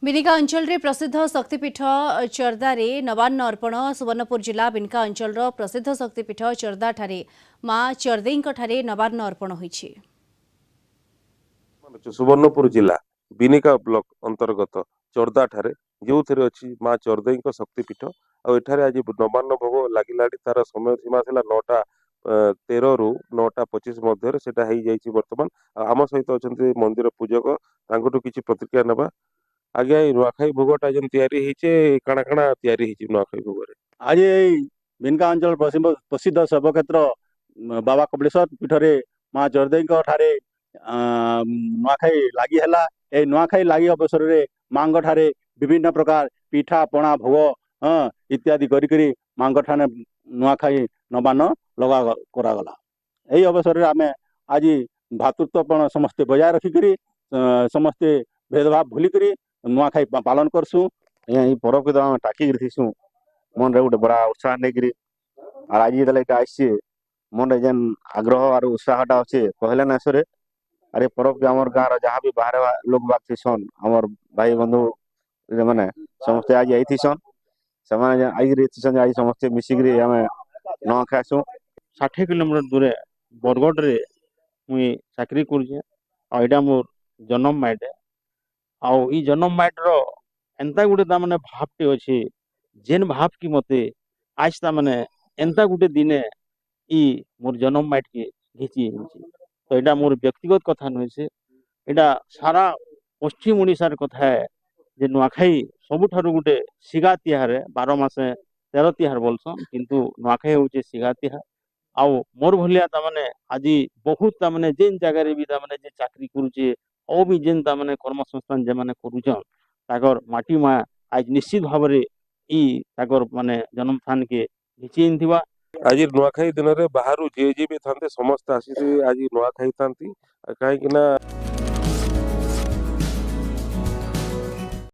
बिनिका अंचल रे प्रसिद्ध शक्तिपीठ चर्दारे नवान्न अर्पण सुवर्णपुर जिला बिनिका अंचल प्रसिद्ध शक्तिपीठ चर्दा ठारे मां चर्देई ठारे नवान्न अर्पण होईछि। सुवर्णपुर जिला बिनिका ब्लॉक अंतर्गत चर्दा ठारे जो अच्छी माँ चर्दई शक्तिपीठ आठारे आज नवान्न भोग लगिला तार समय सीमा था 9:13 रु 9:25 मध्य बर्तमान आम सहित अच्छा मंदिर पूजक किसी प्रतिक्रिया नवा आज्ञा नुआखाई भोगटा जेन काଣା काଣା नुआखाई भोग आज बिनका अंचल प्रसिद्ध शैवक्षेत्र बाबा कपिलेश्वर पीठरे माँ चर्दई ठारे नुआखाई लगी है। ए नुआखाई लगी अवसर में माँ ठारे विभिन्न प्रकार पिठा पणा भोग इत्यादि करी माँ ठाने नुआखाई नवान्न लगा करागला। यही अवसर में आम आज भातृत्वपण समस्ते बजाय रखिक समस्ते भेदभाव भूलिक नुआखाई पालन करसु। ये पर्व के आम टाकिक थीसु मन रे गोटे बड़ा उत्साह नहीं और आज ये आसचे मन जेन आग्रह और उत्साहटा अच्छे कहले ना सरे। अरे पर्व के आम गाँव जहाँ भी बाहर लोग बाग थीसन आमर भाई बंधु मैंने समस्ते आज आई थीसन से आज समस्ते मिसिक आम न खासु। 60 किलोमीटर दूरे बरगढ़ रे मुई चाकरी करुचे आईटा मोर जन्म माटे आउ ई जन्म माट रो एंता गुटे तामने भावटे अच्छे जेन भाव की मते आज तामने एंता गुटे दिने ई मोर जन्म माट के घिची तो यहाँ मोर व्यक्तिगत कथा नुहे से यहाँ सारा पश्चिम ओडिशार कथा है जे नुआखाई सबुठारु गुटे सिगा तिहार 12 मासे 13 तिहार बोलसन किंतु नुआखाई होचे सिगा तिहार आउ मोर भलिया तामने आज बहुत तामने जेन जगह रे भी तामने जे चाकरी करूचे और भी जेन तामने कर्म संस्थान जे माने करूछन ताकर माटी मा आज निश्चित भाव रे ई ताकर माने जन्म स्थान के घिचीन थिबा। आज नुआखाई दिन में बाहर जे भी था समस्त आसी आज नुआखाई था कहीं